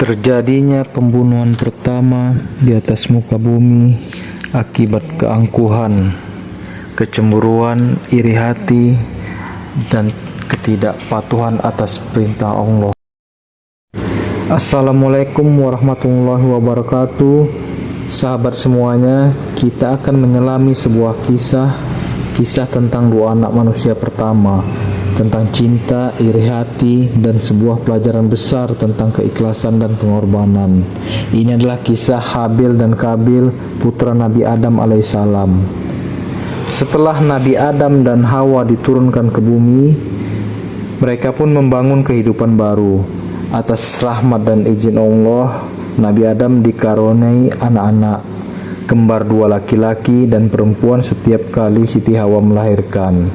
Terjadinya pembunuhan pertama di atas muka bumi akibat keangkuhan, kecemburuan, iri hati, dan ketidakpatuhan atas perintah Allah. Assalamualaikum warahmatullahi wabarakatuh. Sahabat semuanya, kita akan menyelami sebuah kisah tentang dua anak manusia pertama, tentang cinta, iri hati, dan sebuah pelajaran besar tentang keikhlasan dan pengorbanan. Ini adalah kisah Habil dan Qabil, putra Nabi Adam alaihissalam. Setelah Nabi Adam dan Hawa diturunkan ke bumi, mereka pun membangun kehidupan baru. Atas rahmat dan izin Allah, Nabi Adam dikaruniai anak-anak kembar, dua laki-laki dan perempuan setiap kali Siti Hawa melahirkan.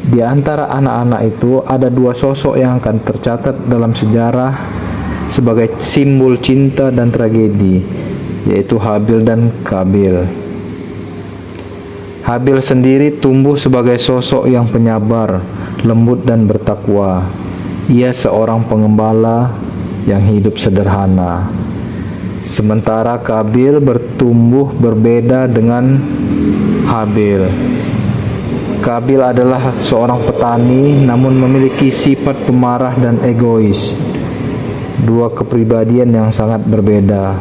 Di antara anak-anak itu ada dua sosok yang akan tercatat dalam sejarah sebagai simbol cinta dan tragedi, yaitu Habil dan Qabil. Habil sendiri tumbuh sebagai sosok yang penyabar, lembut dan bertakwa. Ia seorang pengembala yang hidup sederhana. Sementara Qabil bertumbuh berbeda dengan Habil. Qabil adalah seorang petani namun memiliki sifat pemarah dan egois. Dua kepribadian yang sangat berbeda.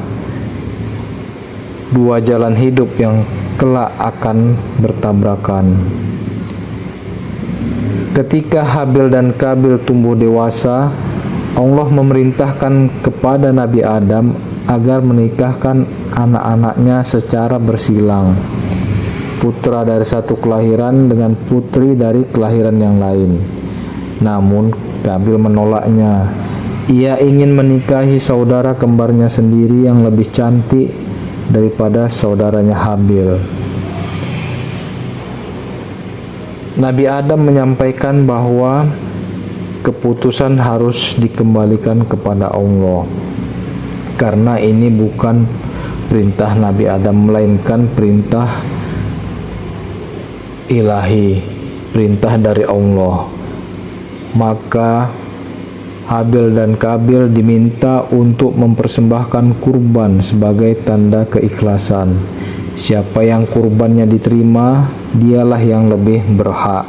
Dua jalan hidup yang kelak akan bertabrakan. Ketika Habil dan Qabil tumbuh dewasa, Allah memerintahkan kepada Nabi Adam agar menikahkan anak-anaknya secara bersilang, putra dari satu kelahiran dengan putri dari kelahiran yang lain. Namun Qabil menolaknya. Ia ingin menikahi saudara kembarnya sendiri yang lebih cantik daripada saudaranya Habil. Nabi Adam menyampaikan bahwa keputusan harus dikembalikan kepada Allah, karena ini bukan perintah Nabi Adam melainkan perintah ilahi, perintah dari Allah. Maka Habil dan Qabil diminta untuk mempersembahkan kurban sebagai tanda keikhlasan. Siapa yang kurbannya diterima, dialah yang lebih berhak.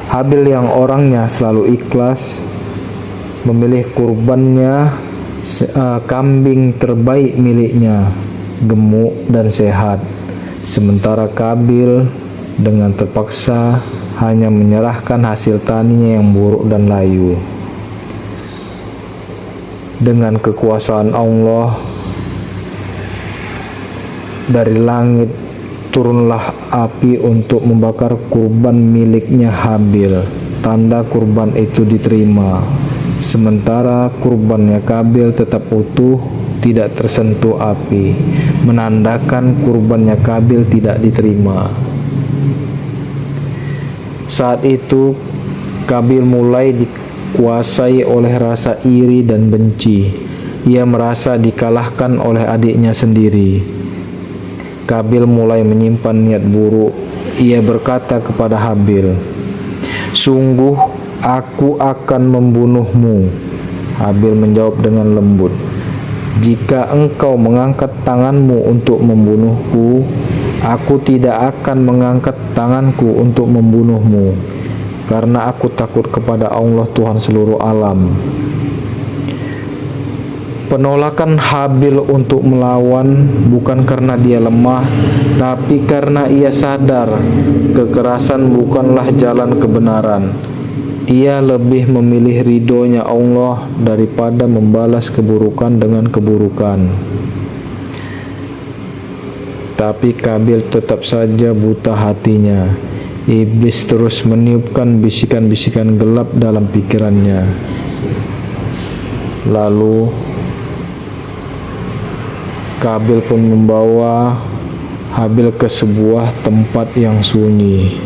Habil yang orangnya selalu ikhlas memilih kurbannya kambing terbaik miliknya, gemuk dan sehat. Sementara Qabil dengan terpaksa hanya menyerahkan hasil taninya yang buruk dan layu. Dengan kekuasaan Allah, dari langit turunlah api untuk membakar kurban miliknya Habil. Tanda kurban itu diterima. Sementara kurbannya Qabil tetap utuh, tidak tersentuh api, menandakan kurbannya Qabil tidak diterima. Saat itu Qabil mulai dikuasai oleh rasa iri dan benci. Ia merasa dikalahkan oleh adiknya sendiri. Qabil mulai menyimpan niat buruk. Ia berkata kepada Habil, "Sungguh aku akan membunuhmu." Habil menjawab dengan lembut, "Jika engkau mengangkat tanganmu untuk membunuhku, aku tidak akan mengangkat tanganku untuk membunuhmu, karena aku takut kepada Allah Tuhan seluruh alam." Penolakan Habil untuk melawan bukan karena dia lemah, tapi karena ia sadar kekerasan bukanlah jalan kebenaran. Ia lebih memilih ridhonya Allah daripada membalas keburukan dengan keburukan. Tapi Qabil tetap saja buta hatinya. Iblis terus meniupkan bisikan-bisikan gelap dalam pikirannya. Lalu Qabil pun membawa Habil ke sebuah tempat yang sunyi,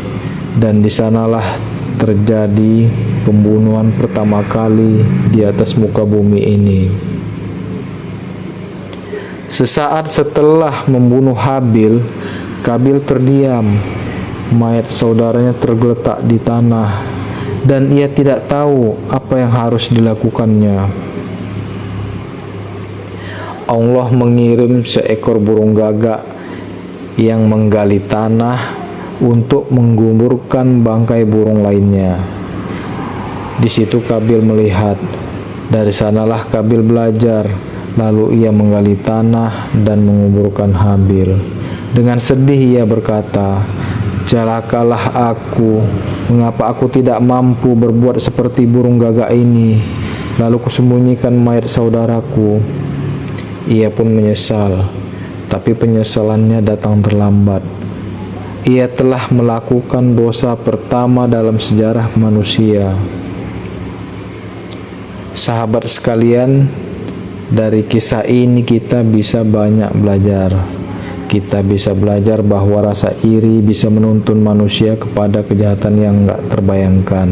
dan di sanalah terjadi pembunuhan pertama kali di atas muka bumi ini. Sesaat setelah membunuh Habil, Qabil terdiam. Mayat saudaranya tergeletak di tanah, dan ia tidak tahu apa yang harus dilakukannya. Allah mengirim seekor burung gagak yang menggali tanah untuk menggumburkan bangkai burung lainnya. Di situ Kabil melihat. Dari sanalah Kabil belajar. Lalu ia menggali tanah dan menguburkan Habil. Dengan sedih ia berkata, "Celakalah aku, mengapa aku tidak mampu berbuat seperti burung gagak ini, lalu kusembunyikan mayat saudaraku." Ia pun menyesal, tapi penyesalannya datang terlambat. Ia telah melakukan dosa pertama dalam sejarah manusia. Sahabat sekalian, dari kisah ini kita bisa banyak belajar. Kita bisa belajar bahwa rasa iri bisa menuntun manusia kepada kejahatan yang enggak terbayangkan.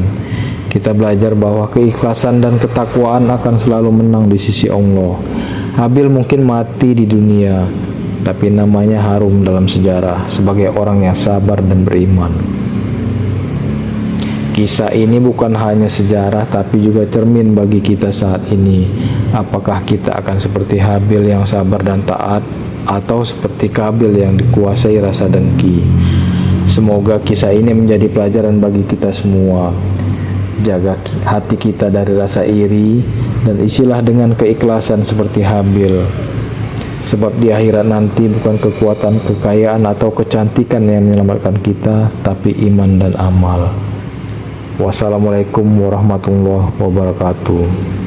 Kita belajar bahwa keikhlasan dan ketakwaan akan selalu menang di sisi Allah. Habil mungkin mati di dunia, tapi namanya harum dalam sejarah sebagai orang yang sabar dan beriman. Kisah ini bukan hanya sejarah, tapi juga cermin bagi kita saat ini. Apakah kita akan seperti Habil yang sabar dan taat, atau seperti Kabil yang dikuasai rasa dengki? Semoga kisah ini menjadi pelajaran bagi kita semua. Jaga hati kita dari rasa iri dan isilah dengan keikhlasan seperti Habil. Sebab di akhirat nanti bukan kekuatan, kekayaan, atau kecantikan yang menyelamatkan kita, tapi iman dan amal. Wassalamualaikum warahmatullahi wabarakatuh.